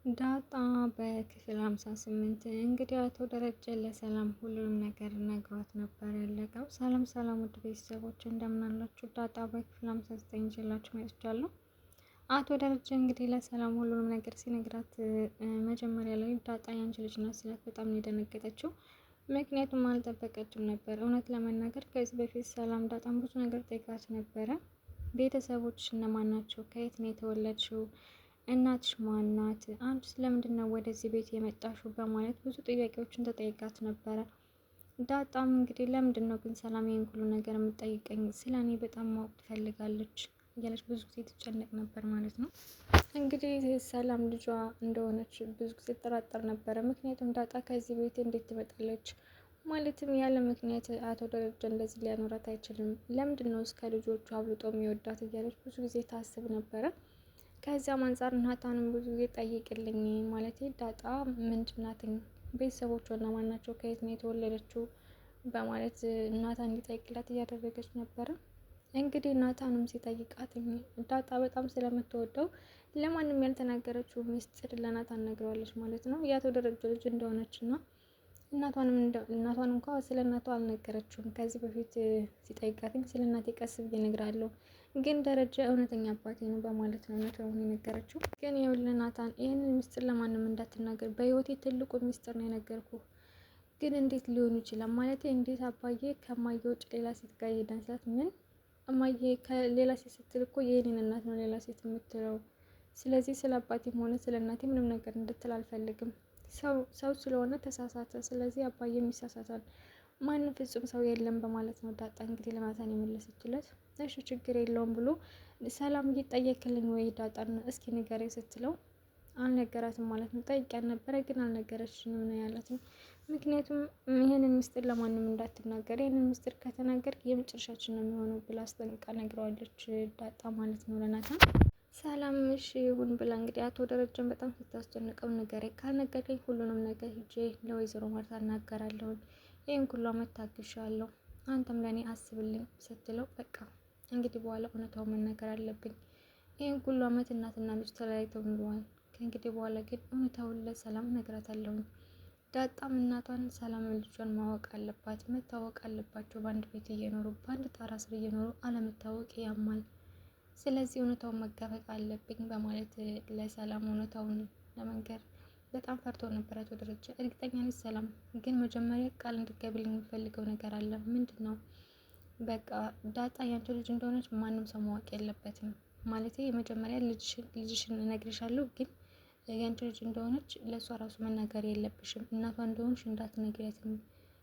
ዳጣ በክፍል 58 እንግዲህ አቶ ደረጀ ለሰላም ሁሉንም ነገር ነግሯት ነበር ያለቀው። ሰላም ሰላም ውድ ቤተሰቦች እንደምናላችሁ። ዳጣ በክፍል 59 ይዤላችሁ መጥቻለሁ። አቶ ደረጀ እንግዲህ ለሰላም ሁሉንም ነገር ሲነግራት መጀመሪያ ላይ ዳጣ ያንቺ ልጅ ናት ስላት በጣም ነው የደነገጠችው። ምክንያቱም አልጠበቀችም ነበር። እውነት ለመናገር ከዚህ በፊት ሰላም ዳጣም ብዙ ነገር ጠይቃት ነበረ። ቤተሰቦች እነማን ናቸው? ከየት ነው የተወለድሽው? እናትሽ ማናት? አንቺስ ለምንድን ነው ወደዚህ ቤት የመጣሽው? በማለት ብዙ ጥያቄዎችን ተጠይቃት ነበረ። ዳጣም እንግዲህ ለምንድን ነው ግን ሰላም ይሄን ሁሉ ነገር የምትጠይቀኝ? ስለ እኔ በጣም ማወቅ ትፈልጋለች እያለች ብዙ ጊዜ ትጨነቅ ነበር ማለት ነው። እንግዲህ ሰላም ልጇ እንደሆነች ብዙ ጊዜ ትጠራጠር ነበረ። ምክንያቱም ዳጣ ከዚህ ቤት እንዴት ትመጣለች? ማለትም ያለ ምክንያት አቶ ደረጃ እንደዚህ ሊያኖራት አይችልም። ለምንድን ነው እስከ ልጆቹ አብልጦ የሚወዳት? እያለች ብዙ ጊዜ ታስብ ነበረ። ከዚያም አንጻር ናታንም ብዙ ጊዜ ጠይቅልኝ ማለት ዳጣ ምንድናትኝ? ቤተሰቦቿ እነማን ናቸው? ከየት ነው የተወለደችው? በማለት ናታን እንዲጠይቅላት እያደረገች ነበረ። እንግዲህ ናታንም ሲጠይቃት ዳጣ በጣም ስለምትወደው ለማንም ያልተናገረችው ሚስጥር ለናታን ነግረዋለች ማለት ነው። የአቶ ደረጀ ልጅ እንደሆነች እና እናቷን እንኳ ስለ እናቷ አልነገረችውም። ከዚህ በፊት ሲጠይቃትኝ ስለ እናቴ ቀስ ብዬ እነግራለሁ፣ ግን ደረጀ እውነተኛ አባቴ ነው በማለት ነው እውነታውን የነገረችው። ግን ይኸውልህ ናታን፣ ይህንን ሚስጥር ለማንም እንዳትናገር፣ በህይወቴ ትልቁ ሚስጥር ነው የነገርኩህ። ግን እንዴት ሊሆን ይችላል? ማለት እንዴት አባዬ ከማየ ውጭ ሌላ ሴት ጋር ይሄዳል ስላት፣ ምን እማዬ ከሌላ ሴት ስትል እኮ የኔን እናት ነው ሌላ ሴት የምትለው። ስለዚህ ስለ አባቴም ሆነ ስለ እናቴ ምንም ነገር እንድትል አልፈልግም። ሰው ስለሆነ ተሳሳተ፣ ስለዚህ አባዬም ይሳሳታል፣ ማንም ፍጹም ሰው የለም በማለት ነው ዳጣ እንግዲህ ለናታን የመለሰችለት። እሺ ችግር የለውም ብሎ ሰላም እየጠየክልኝ ወይ ዳጣን እስኪ ንገረኝ ስትለው አልነገራትም ማለት ነው። ጠይቂያት ነበረ ግን አልነገረችኝም ነው ያላትም። ምክንያቱም ይህንን ምስጢር ለማንም እንዳትናገር፣ ይህንን ምስጢር ከተናገር የመጨረሻችን ነው የሚሆነው ብላ አስጠንቅቃ ነግረዋለች ዳጣ ማለት ነው ለናታን። ሰላም እሺ ይሁን ብላ እንግዲህ አቶ ደረጀን በጣም ስታስጨንቀው ንገረኝ፣ ካልነገረኝ ሁሉንም ነገር ሂጄ ለወይዘሮ ማርታ እናገራለሁኝ፣ ይህን ሁሉ አመት ታግሻለሁ፣ አንተም ለእኔ አስብልኝ ስትለው በቃ እንግዲህ በኋላ እውነታው መናገር አለብኝ፣ ይህን ሁሉ አመት እናትና ልጅ ተለያይተው ኑረዋል፣ ከእንግዲህ በኋላ ግን እውነታውን ለሰላም እነግራታለሁኝ። ዳጣም እናቷን ሰላም ልጇን ማወቅ አለባት፣ መታወቅ አለባቸው። በአንድ ቤት እየኖሩ በአንድ ጣራ ስር እየኖሩ አለመታወቅ ያማል። ስለዚህ እውነታውን መጋፈጥ አለብኝ በማለት ለሰላም እውነታውን ለመንገር በጣም ፈርቶ ነበር አቶ ደረጀ። እርግጠኛ ነኝ ሰላም፣ ግን መጀመሪያ ቃል እንድትገቢልኝ የምፈልገው ነገር አለ። ምንድን ነው? በቃ ዳጣ ያንቺ ልጅ እንደሆነች ማንም ሰው ማወቅ የለበትም። ማለት የመጀመሪያ ልጅሽን እነግርሻለሁ፣ ግን ያንቺ ልጅ እንደሆነች ለእሷ ራሱ መናገር የለብሽም። እናቷ እንደሆንሽ እንዳትነግሪያትም፣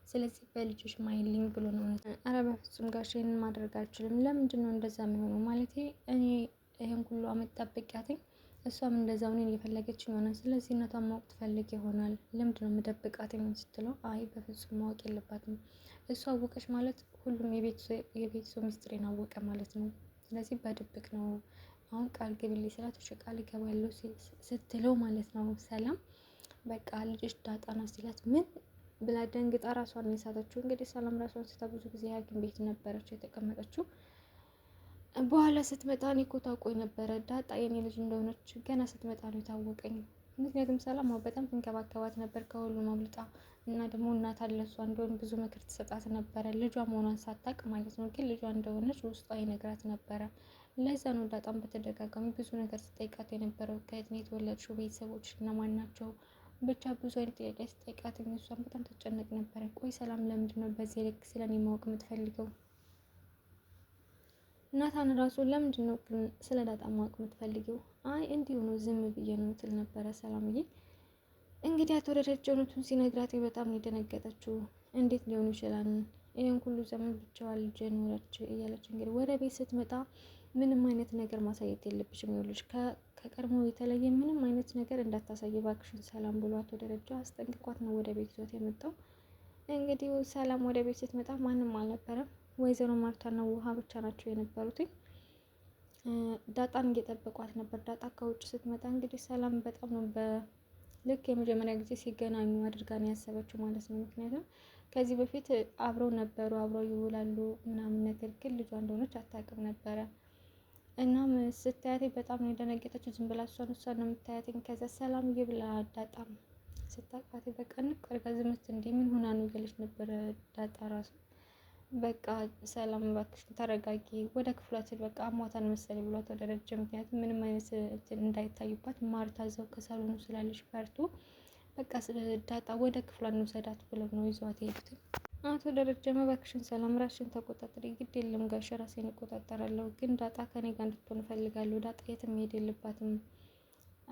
ስለዚህ በልጆች ማይልኝ ብሎ ነው። አረ በፍጹም ጋሽ ይህንን ማድረግ አልችልም። ለምንድን ነው እንደዛ የሚሆነው? ማለት እኔ ይህን ሁሉ አመት ጠብቂያትኝ እሷም እንደዛው እኔን እየፈለገች ይሆናል። ስለዚህ እናቷን ማወቅ ትፈልግ ይሆናል። ለምንድን ነው የምደብቃት ስትለው፣ አይ በፍጹም ማወቅ የለባትም። እሷ አወቀች ማለት ሁሉም የቤተሰብ ሚስጥሬን አወቀ ማለት ነው። ስለዚህ በድብቅ ነው። አሁን ቃል ግቢልኝ ስላት እሺ ቃል እገባለሁ ስትለው ማለት ነው ሰላም በቃ ልጅሽ ዳጣ ናት ሲላት ምን ብላ ደንግጣ ራሷን የሳተችው። እንግዲህ ሰላም ራሷን ስታ ብዙ ጊዜ ሐኪም ቤት ነበረች የተቀመጠችው። በኋላ ስትመጣ እኔ እኮ ታውቆኝ ነበረ ዳጣ የኔ ልጅ እንደሆነች ገና ስትመጣ ነው የታወቀኝ። ምክንያቱም ሰላም በጣም ትንከባከባት ነበር ከሁሉም አብልጣ፣ እና ደግሞ እናት አለ እሷ እንደሆነ ብዙ ምክር ትሰጣት ነበረ ልጇ መሆኗን ሳታውቅ ማለት ነው። ግን ልጇ እንደሆነች ውስጧ ይነግራት ነበረ። ለዛ ነው ዳጣም በተደጋጋሚ ብዙ ነገር ስጠይቃት የነበረው። ከየት ነው የተወለድሽው? ቤተሰቦች እነማን ናቸው? ብቻ ብዙ አይነት ጥያቄ ስጠይቃት እሷን በጣም ትጨነቅ ነበረ። ቆይ ሰላም ለምንድን ነው በዚህ ልክ ስለኔ ማወቅ የምትፈልገው? ናታን ራሱ ለምንድን ነው ግን ስለ ዳጣ ማወቅ የምትፈልጊው? አይ እንዲሁ ነው ዝም ብዬ ነው ትል ነበረ ሰላምዬ። እንግዲህ አቶ ደረጀ እውነቱን ሲነግራት በጣም ነው የደነገጠችው። እንዴት ሊሆን ይችላል? ይህን ሁሉ ዘመን ብቻዋን ልጅ ኖረች እያለች እንግዲህ ወደ ቤት ስትመጣ ምንም አይነት ነገር ማሳየት የለብሽም፣ ይኸውልሽ ከቀድሞ የተለየ ምንም አይነት ነገር እንዳታሳይ እባክሽን ሰላም ብሎ አቶ ደረጃ አስጠንቅቋት ነው ወደ ቤት ይዞት የመጣው። እንግዲህ ሰላም ወደ ቤት ስትመጣ ማንም አልነበረም። ወይዘሮ ማርታና ውሃ ብቻ ናቸው የነበሩትኝ። ዳጣን እየጠበቋት ነበር። ዳጣ ከውጭ ስትመጣ እንግዲህ ሰላም በጣም ነው ልክ የመጀመሪያ ጊዜ ሲገናኙ አድርጋ ነው ያሰበችው ማለት ነው። ምክንያቱም ከዚህ በፊት አብረው ነበሩ፣ አብረው ይውላሉ ምናምን፣ ነገር ግን ልጇ እንደሆነች አታውቅም ነበረ። እናም ስታያት በጣም ነው የደነገጠችው። ዝም ብላ እሷን ነው የምታያትኝ። ከዛ ሰላምዬ ብላ ዳጣም ስታውቃት በቃ ንቅ አድርጋ ዝምት እንዴ ምን ሆና ነው እያለች ነበረ ዳጣ ራሱ። በቃ ሰላም እባክሽ ተረጋጊ፣ ወደ ክፍላችን በቃ አሟታን መሰለኝ ብሏት ወደ ደረጀ። ምክንያቱም ምንም አይነት እንዳይታዩባት ማርታ እዛው ከሳሎኑ ስላለች ፈርቶ በቃ ዳጣ ወደ ክፍሏ እንውሰዳት ብለው ነው ይዟት የሄዱት። አቶ ደረጀ እባክሽን ሰላም ራስሽን ተቆጣጠሪ። ግድ የለም ጋሽ ራሴን እቆጣጠራለሁ፣ ግን ዳጣ ከኔ ጋር እንድትሆን እፈልጋለሁ። ዳጣ የትም መሄድ የለባትም።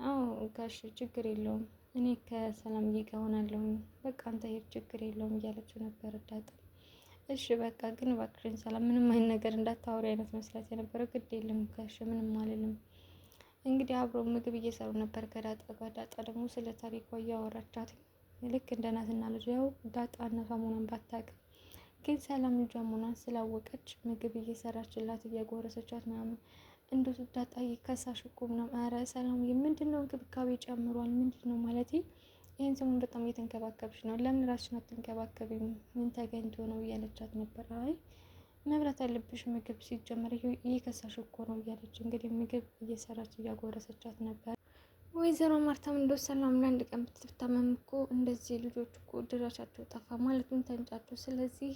አዎ ጋሽ ችግር የለውም እኔ ከሰላምዬ ጋር እሆናለሁ። በቃ አንተ ሄድ ችግር የለውም እያለችው ነበር ዳጣ። እሺ በቃ ግን እባክሽን ሰላም ምንም አይነት ነገር እንዳታወሪ አይነት መስላት የነበረው። ግድ የለም ጋሽ ምንም አልልም። እንግዲህ አብረው ምግብ እየሰሩ ነበር ከዳጣ ጋር። ዳጣ ደግሞ ስለ ታሪኳ እያወራቻት ልክ እንደ እናትና ልጅ፣ ያው ዳጣ እናቷ መሆኗን ባታውቅም ግን ሰላም ልጇ መሆኗን ስላወቀች ምግብ እየሰራችላት እያጎረሰቻት ምናምን እንደ ዳጣ ከሳሽ እኮ ምናምን፣ ኧረ ሰላም ምንድን ነው እንክብካቤ ጨምሯል ምንድን ነው ማለት ይህን ሰሞን በጣም እየተንከባከብሽ ነው፣ ለምን ራስሽን አትንከባከቢም? ምን ተገኝቶ ነው እያለቻት ነበር። አይ መብላት ያለብሽ ምግብ ሲጀመር እየከሳሽ እኮ ነው እያለች እንግዲህ ምግብ እየሰራች እያጎረሰቻት ነበር። ወይዘሮ ማርታም እንደ ሰላም ለአንድ ቀን ብትታመም እኮ እንደዚህ ልጆች እኮ ድራሻቸው ጠፋ ማለቱን ተንጫጩ። ስለዚህ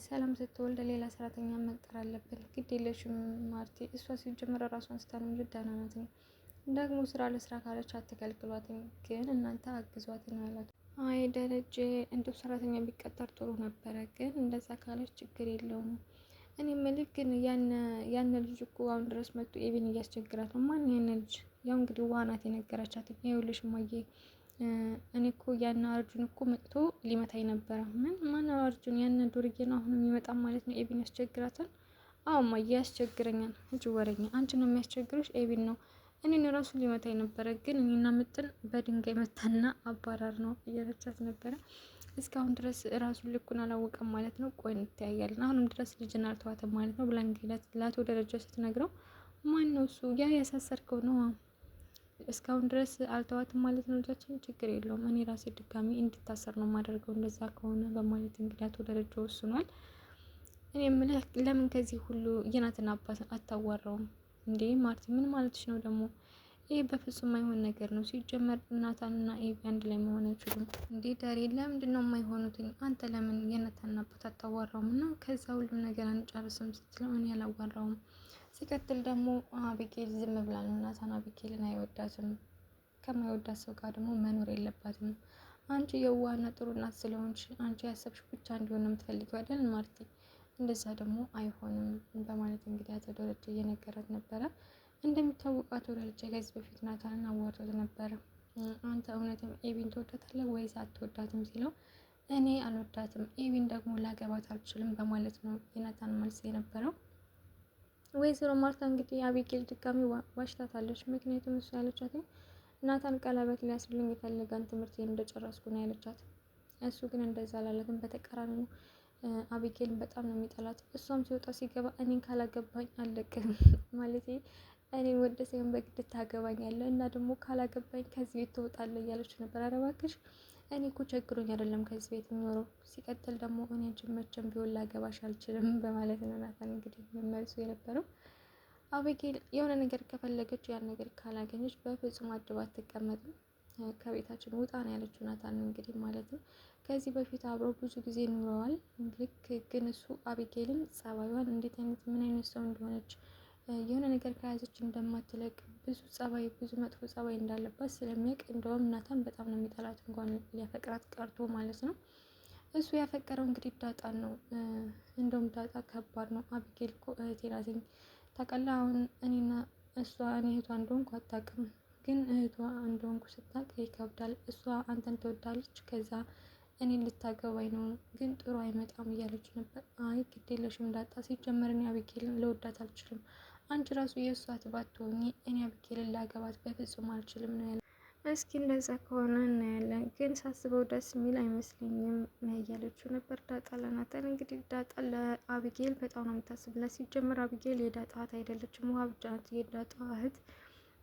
ሰላም ስትወልድ ሌላ ሰራተኛ መቅጠር አለብን። ግድ የለሽም ማርቴ፣ እሷ ሲጀመረ ራሷን ስታንም ልዳና ናት። ደግሞ ስራ ለስራ ካለች አትከልክሏትም፣ ግን እናንተ አግዟት ነው ያላት። አይ ደረጀ እንደው ሰራተኛ ቢቀጠር ጥሩ ነበረ፣ ግን እንደዛ ካለች ችግር የለውም። እኔ ምልክ ግን ያነ ልጅ እኮ አሁን ድረስ መጥቶ ኤቢን እያስቸግራት ነው። ማን ያነ ልጅ? ያው እንግዲህ ውሃ ናት የነገረቻት። ይኸውልሽ እማዬ እኔ እኮ ያነ አርጁን እኮ መጥቶ ሊመታኝ ነበረ። ምን ማነው አርጁን? ያነ ዱርዬ ነው አሁን የሚመጣ ማለት ነው። ኤቢን ያስቸግራታል። አዎ እማዬ ያስቸግረኛል። እጅ ወረኛ አንቺ ነው የሚያስቸግርሽ? ኤቢን ነው። እኔን ራሱ ሊመታኝ ነበረ፣ ግን እኔና ምጥን በድንጋይ መታና አባራር ነው እያለቻት ነበረ። እስካሁን ድረስ ራሱን ልኩን አላወቀም ማለት ነው። ቆይ እንተያያለን፣ አሁንም ድረስ ልጅን አልተዋተም ማለት ነው ብላ እንግዲህ ለአቶ ደረጃ ስትነግረው፣ ማን ነው እሱ? ያ ያሳሰርከው ነው። እስካሁን ድረስ አልተዋትም ማለት ነው ልጃችን። ችግር የለውም እኔ ራሴ ድጋሚ እንድታሰር ነው የማደርገው እንደዛ ከሆነ በማለት እንግዲህ አቶ ደረጃ ወስኗል። እኔ የምልህ ለምን ከዚህ ሁሉ የናትን አባት አታዋራውም እንዴ? ማርቲ ምን ማለትሽ ነው ደግሞ? ይህ በፍጹም የማይሆን ነገር ነው። ሲጀመር ናታንና ኤቢ አንድ ላይ መሆን አይችሉም። እንዴ ዳሬ ለምንድን ነው የማይሆኑትኝ? አንተ ለምን የናታን አባት አታዋራውም? እና ከዛ ሁሉም ነገር አንጨርስም ስትለው እኔ አላዋራውም። ሲቀጥል ደግሞ አቢጌል ዝም ብላ ነው። ናታን አቢጌልን አይወዳትም። ከማይወዳት ሰው ጋር ደግሞ መኖር የለባትም። አንቺ የዋህና ጥሩ እናት ስለሆንሽ አንቺ ያሰብሽ ብቻ እንዲሆን ነው የምትፈልጊው አይደል ማርቲ? እንደዛ ደግሞ አይሆንም በማለት እንግዲህ አቶ ደረጀ እየነገራት ነበረ። እንደሚታወቀው አቶ ደረጀ ከዚህ በፊት ናታንን አዋርዶት ነበረ። አንተ እውነትም ኤቢን ትወዳታለህ ወይስ አትወዳትም ሲለው እኔ አልወዳትም፣ ኤቢን ደግሞ ላገባት አልችልም በማለት ነው የናታን መልስ የነበረው። ወይዘሮ ማርታ እንግዲህ አቢጌል ድጋሚ ዋሽታታለች። ምክንያቱም እሱ ያለቻት ናታን ቀለበት ሊያስርልኝ የፈለጋን ትምህርቴን እንደጨረስኩ ነው ያለቻት። እሱ ግን እንደዛ አላለትም። በተቃራኒ አቢጌልን በጣም ነው የሚጠላት። እሷም ሲወጣ ሲገባ እኔን ካላገባኝ አለቅም ማለት እኔን ወደ ሳይሆን በግድ ታገባኛለህ እና ደግሞ ካላገባኝ ከዚህ ቤት ትወጣለህ እያለች ነበር። ኧረ እባክሽ እኔ እኮ ቸግሮኝ አይደለም ከዚህ ቤት የሚኖረው። ሲቀጥል ደግሞ እኔ አንቺን መቼም ቢሆን ላገባሽ አልችልም በማለት ነው ናታን እንግዲህ መመልሱ የነበረው። አቢጌል የሆነ ነገር ከፈለገች ያን ነገር ካላገኘች በፍጹም አድባ አትቀመጥም። ከቤታችን ውጣ ነው ያለችው ናታን እንግዲህ ማለት ነው። ከዚህ በፊት አብረው ብዙ ጊዜ ኑረዋል። ልክ ግን እሱ አቢጌልን ጸባዩን እንዴት አይነት ምን አይነት ሰው እንደሆነች የሆነ ነገር ከያዘች እንደማትለቅ ብዙ ጸባይ ብዙ መጥፎ ጸባይ እንዳለባት ስለሚያውቅ እንደውም ናታን በጣም ነው የሚጠላት እንኳን ሊያፈቅራት ቀርቶ ማለት ነው። እሱ ያፈቀረው እንግዲህ ዳጣን ነው። እንደውም ዳጣ ከባድ ነው። አቢጌል እኮ እህቴ ናትኝ ታውቃለህ። አሁን እኔና እሷ እኔ እህቷ እንደሆንኩ አታውቅም፣ ግን እህቷ እንደሆንኩ ስታውቅ ይከብዳል። እሷ አንተን ትወዳለች፣ ከዛ እኔን ልታገባኝ ነው፣ ግን ጥሩ አይመጣም እያለች ነበር። አይ ግድ የለሽም ዳጣ፣ ሲጀመር እኔ አቢጌልን ልወዳት አልችልም። አንቺ ራሱ የእሷ ባትሆኚ እኔ አቢጌልን ላገባት በፍጹም አልችልም ነው ያለ። እስኪ እንደዛ ከሆነ እናያለን፣ ግን ሳስበው ደስ የሚል አይመስለኝም እያለችው ነበር ዳጣ ለናታን። እንግዲህ ዳጣ ለአቢጌል በጣም ነው የምታስብላት። ሲጀመር አቢጌል የዳጣ እህት አይደለችም፣ ውሃ ብቻ ናት የዳጣ እህት።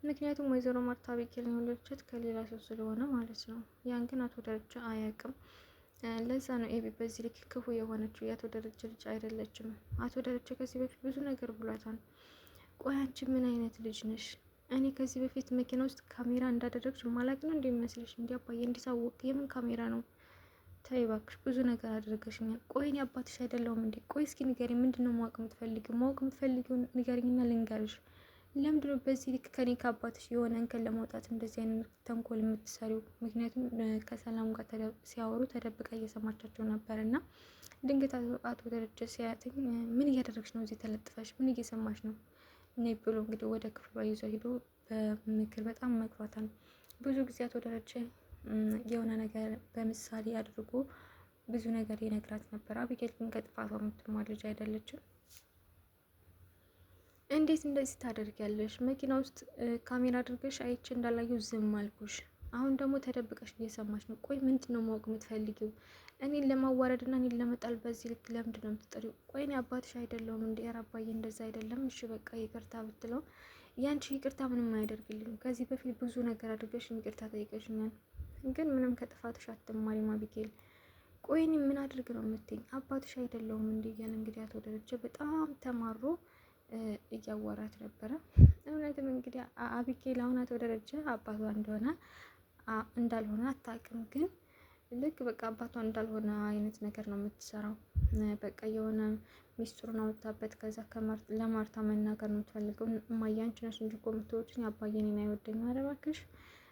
ምክንያቱም ወይዘሮ ማርታ አቢጌልን የወለደቻት ከሌላ ሰው ስለሆነ ማለት ነው። ያን ግን አቶ ደረጃ አያውቅም። ለዛ ነው ኤቢ በዚህ ልክ ክፉ የሆነችው። የአቶ ደረጀ ልጅ አይደለችም። አቶ ደረጀ ከዚህ በፊት ብዙ ነገር ብሏታል። ቆይ አንቺ ምን አይነት ልጅ ነሽ? እኔ ከዚህ በፊት መኪና ውስጥ ካሜራ እንዳደረግሽ ማላቅ ነው እንደሚመስልሽ? እንዲ አባዬ እንዲሳወቅ የምን ካሜራ ነው? ተይ እባክሽ፣ ብዙ ነገር አድርገሽኛል። ቆይ እኔ አባትሽ አይደለሁም እንዴ? ቆይ እስኪ ንገሪ፣ ምንድነው ማወቅ የምትፈልጊው? ማወቅ የምትፈልጊውን ንገሪኝና ልንገርሽ። ለምንድነው በዚህ ልክ ከኔ ከአባትሽ የሆነ እንከን ለማውጣት እንደዚህ አይነት ተንኮል የምትሰሪው? ምክንያቱም ከሰላም ጋር ሲያወሩ ተደብቃ እየሰማቻቸው ነበር እና ድንገት አቶ ደረጀ ሲያያትኝ ምን እያደረግሽ ነው? እዚህ ተለጥፈሽ ምን እየሰማሽ ነው? እኔ ብሎ እንግዲህ ወደ ክፍሏ ይዞ ሄዶ በምክር በጣም መግባታል። ብዙ ጊዜ አቶ ደረጀ የሆነ ነገር በምሳሌ አድርጎ ብዙ ነገር ይነግራት ነበር። አቢጌል ግን ከጥፋቷ የምትማር ልጅ አይደለችም። እንዴት እንደዚህ ታደርጊያለሽ? መኪና ውስጥ ካሜራ አድርገሽ አይቼ እንዳላየው ዝም አልኩሽ። አሁን ደግሞ ተደብቀሽ እየሰማሽ ነው። ቆይ ምንድን ነው ማወቅ የምትፈልጊው? እኔን ለማዋረድ እና እኔን ለመጣል በዚህ ልክ ለምንድን ነው የምትጠሪው? ቆይ እኔ አባትሽ አይደለሁም እንዴ? ኧረ አባዬ እንደዛ አይደለም። እሺ በቃ ይቅርታ ብትለው ያንቺ ይቅርታ ምንም አያደርግልኝ። ከዚህ በፊት ብዙ ነገር አድርገሽ ይቅርታ ጠይቀሽኛል፣ ግን ምንም ከጥፋትሽ አትማሪም አቢጌል። ቆይ እኔ ምን አድርግ ነው የምትይኝ? አባትሽ አይደለሁም እንዴ? እያለ እንግዲህ አቶ ደረጀ በጣም ተማሮ እያወራት ነበረ። እውነትም እንግዲህ አቢጌል አሁን አቶ ደረጀ አባቷ እንዳልሆነ አታውቅም፣ ግን ልክ በቃ አባቷ እንዳልሆነ አይነት ነገር ነው የምትሰራው። በቃ የሆነ ሚስጥሩን አወጣበት። ከዛ ለማርታ መናገር ነው የምትፈልገው። እማዬ አንቺ ነሽ እንጂ እኮ የምትወጪኝ አባዬ እኔን አይወደኝም። ኧረ እባክሽ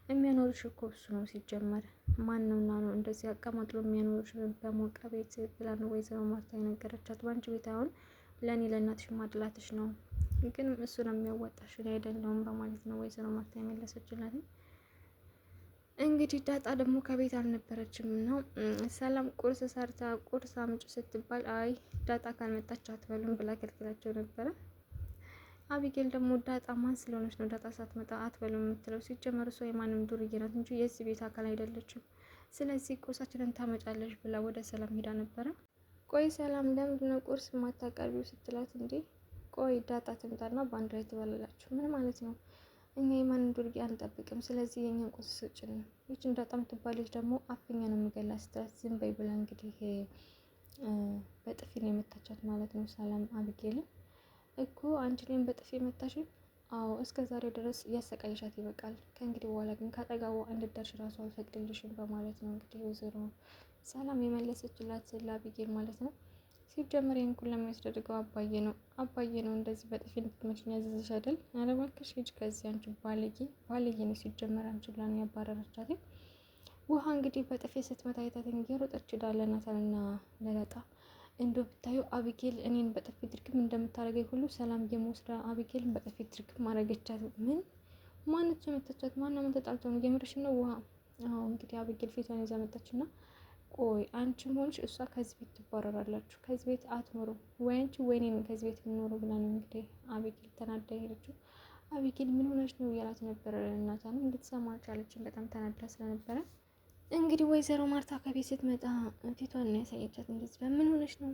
የሚያኖርሽ እኮ እሱ ነው ሲጀመር። ማን ነውና ነው እንደዚህ አቀማጥሎ የሚያኖርሽ በሞቀ ቤት ብላ ነው ወይዘሮ ማርታ የነገረቻት። በአንቺ ቤት አሁን ለእኔ ለእናትሽ ማድላትሽ ነው፣ ግን እሱ ነው የሚያወጣሽ እኔ አይደለሁም በማለት ነው ወይዘሮ ማርታ የመለሰችላት። እንግዲህ ዳጣ ደግሞ ከቤት አልነበረችም ነው። ሰላም ቁርስ ሰርታ ቁርስ አምጪ ስትባል አይ ዳጣ ካልመጣች አትበሉም ብላ ከልክላቸው ነበረ። አቢጌል ደግሞ ዳጣ ማን ስለሆነች ነው ዳጣ ሳትመጣ አትበሉም የምትለው? ሲጀመር እሷ የማንም ዱርዬ ናት እንጂ የዚህ ቤት አካል አይደለችም። ስለዚህ ቁርሳችንን ታመጫለች ብላ ወደ ሰላም ሄዳ ነበረ። ቆይ ሰላም ለምንድነው ቁርስ የማታቀርቢው ስትላት፣ እንዴ ቆይ ዳጣ ትምጣና በአንድ ላይ ትበላላችሁ። ምን ማለት ነው? እኛ የማንን ዱርዬ አንጠብቅም። ስለዚህ የኛን ቁርስ ስጭን። ይችን ዳጣ የምትባል ልጅ ደግሞ አፍኛ ነው የምገላት ስትላት፣ ዝም በይ ብላ እንግዲህ በጥፊ ነው የመታቻት ማለት ነው። ሰላም አቢጌልን እኮ አንቺ ላይም በጥፊ የመታሽን? አዎ እስከ ዛሬ ድረስ እያሰቃየሻት ይበቃል። ከእንግዲህ በኋላ ግን ካጠገቧ እንድትደርሽ ራሱ አልፈቅድልሽም በማለት ነው እንግዲህ ወይዘሮ ሰላም የመለሰችላት ለአቢጌል ማለት ነው። ሲጀመር ይህን ሁሉ የሚያስደርገው አባዬ ነው እንደዚህ በጥፊ እንድትመችኝ ያዘዘሽ አይደል? ኧረ እባክሽ ሂጂ ከዚህ አንቺ ባለጌ ነው ሲጀመር አንቺ ብላ ነው ያባረረቻት። ውሃ እንግዲህ በጥፊ ስትመታ አይታተኝ እየሮጠች ዳለናታልና ለዳጣ እንዶ ብታዩ አቢጌል እኔን በጥፊ ድርግም እንደምታደርገኝ ሁሉ ሰላም እየመወስዳ አቢጌልን በጥፊ ድርግም ማድረገቻት። ምን ማነች የመታቻት? ማነው? ምን ተጣልተው ነው? የምርሽ ነው? ውሃ አዎ እንግዲህ አቢጌል ፊቷን ይዛ መጣችና ቆይ አንቺም ሆንሽ እሷ ከዚህ ቤት ትባረራላችሁ፣ ከዚህ ቤት አትኖሩም፣ ወይ አንቺ ወይ እኔ ከዚህ ቤት የምኖሩ ብላ ነው እንግዲህ አቢጌል ተናዳ ሄደችው። አቢጌል ምን ሆነች ነው እያላት ነበረ። እናቷንም እንድትሰማ አልቻለችም፣ በጣም ተናዳ ስለነበረ። እንግዲህ ወይዘሮ ማርታ ከቤት ስትመጣ ፊቷን ነው ያሳየቻት። እንደዚህ በምን ሆነች ነው?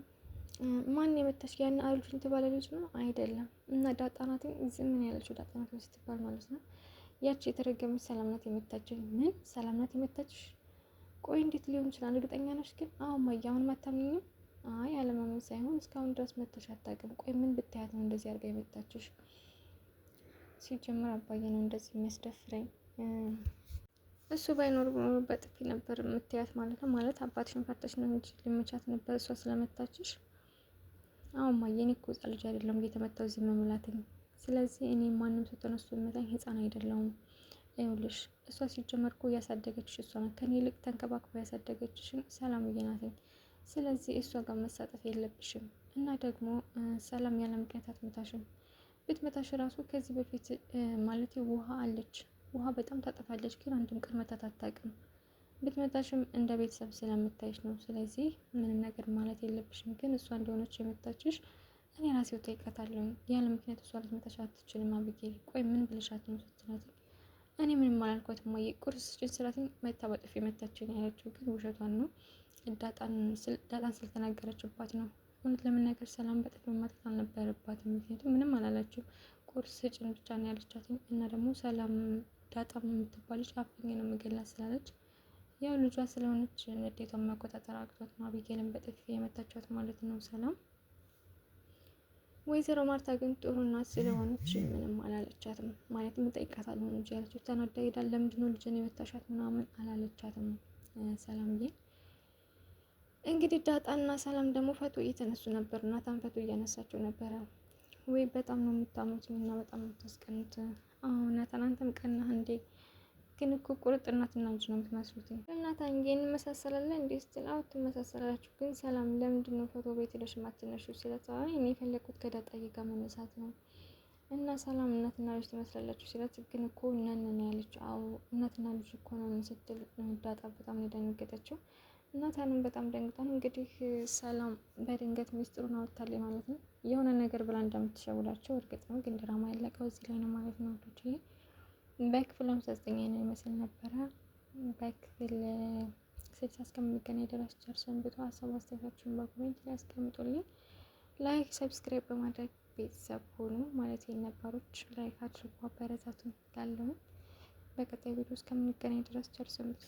ማን የመታች? ያን አሉሽን ትባለ ልጅ ነው አይደለም? እና ዳጣናት ዝም ምን ያለችው ዳጣናት ስትባል ማለት ነው። ያቺ የተረገመች ሰላምናት የመታችኝ። ምን ሰላምናት የመታችሽ? ቆይ እንዴት ሊሆን ይችላል? እርግጠኛ ነሽ ግን? አዎ እማዬ አሁንም አታምኚኝም? አይ አለማመን ሳይሆን እስካሁን ድረስ መተሽ አታውቅም። ቆይ ምን ብታያት ነው እንደዚህ አድርጋ የመታችሽ? ሲጀመር አባዬ ነው እንደዚህ የሚያስደፍረኝ። እሱ ባይኖር በጥፊ ነበር የምትያት ማለት ነው። ማለት አባትሽን ፈተሽ ነው እንጂ ልመቻት ነበር እሷ ስለመታችሽ። አዎ እማዬ እኔ እኮ ሕፃን ልጅ አይደለም እየተመታው እዚህ መምላትኝ። ስለዚህ እኔ ማንም ሰው ተነስቶ የሚመታኝ ሕፃን አይደለሁም። ይኸውልሽ እሷ ሲጀመር እኮ እያሳደገችሽ እሷ ናት። ከኔ ይልቅ ተንከባክባ ያሳደገችሽን ሰላምዬ ናት። ስለዚህ እሷ ጋር መሳጠፍ የለብሽም። እና ደግሞ ሰላም ያለ ምክንያት አትመታሽም። ብትመታሽ ራሱ ከዚህ በፊት ማለት ውሃ አለች። ውሃ በጣም ታጠፋለች፣ ግን አንድም ቀን መታት አታውቅም። ብትመታሽም እንደ ቤተሰብ ስለምታይሽ ነው። ስለዚህ ምንም ነገር ማለት የለብሽም። ግን እሷ እንደሆነች የመታችሽ እኔ ራሴው ጠይቃታለሁ። ያለ ምክንያት እሷ ልትመታሽ አትችልም። አቢጌል ቆይ ምን ብልሻት ነው ስትላት፣ እኔ ምንም አላልኳትም እማዬ ቁርስ ስጭን ስላትኝ መታ በጥፊ መታችን ያለችው ግን ውሸቷን ነው። ዳጣን ስለተናገረችባት ነው። እውነት ለመናገር ሰላም በጥፊ መማታት አልነበረባትም። ምክንያቱም ምንም አላላችም። ቁርስ ስጭን ብቻ ነው ያለቻት። እና ደግሞ ሰላም ዳጣም የምትባለች አፍኝ ነው የምገላት ስላለች ያው ልጇ ስለሆነች ንዴቷን መቆጣጠር አቅቷት ነው አቢጌልን በጥፊ የመታቻት ማለት ነው ሰላም። ወይዘሮ ማርታ ግን ጥሩ እናት ስለሆነች ምንም አላለቻትም። ማለትም እጠይቃታለሁ እንጂ ያለችው ተናዳ ሄዳል። ለምንድነው ልጅን የመታሻት ምናምን አላለቻትም ሰላምዬ። እንግዲህ ዳጣና ሰላም ደግሞ ፈቶ እየተነሱ ነበር። ናታን ፈቶ እያነሳቸው ነበረ። ወይ በጣም ነው የምታምሩት እና በጣም ነው የምታስቀኑት። አዎ ናታን አንተም ቀናህ እንዴ? ግን እኮ ቁርጥ እናትና ልጅ ነው የምትመስሉት። ናታን እንመሳሰላለን እንዴ ስትል፣ አዎ ትመሳሰላላችሁ። ግን ሰላም ለምንድን ነው ፎቶ ቤት ሄደሽ ማትነሹ? ሲላት፣ አይ እኔ የፈለኩት ከዳጣዬ ጋር መነሳት ነው። እና ሰላም እናትና ልጅ ትመስላላችሁ ሲላት፣ ግን እኮ ነን ያለችው። አዎ እናትና ልጅ እኮ ነው ስትል ዳጣ በጣም ነው የደነገጠችው። ናታንም በጣም ደንግጧል። እንግዲህ ሰላም በድንገት ሚስጥሩን አወጣለች ማለት ነው። የሆነ ነገር ብላ እንደምትሸውዳቸው እርግጥ ነው፣ ግን ድራማ ያለቀው እዚህ ላይ ነው ማለት ነው። በክፍል 59 ነው ይመስል ነበረ። በክፍል 60 እስከምንገናኝ ድረስ ቸር ሰንብቱ። ሀሳብ አስተያየታችሁን በኮሜንት ላይ አስቀምጡልኝ። ላይክ ሰብስክራይብ በማድረግ ቤተሰብ ሆኑ ማለት የነባሮች ላይክ አድርጉ፣ አበረታቱን። ያለውን በቀጣይ ቪዲዮ እስከምንገናኝ ድረስ ቸር ሰንብቱ።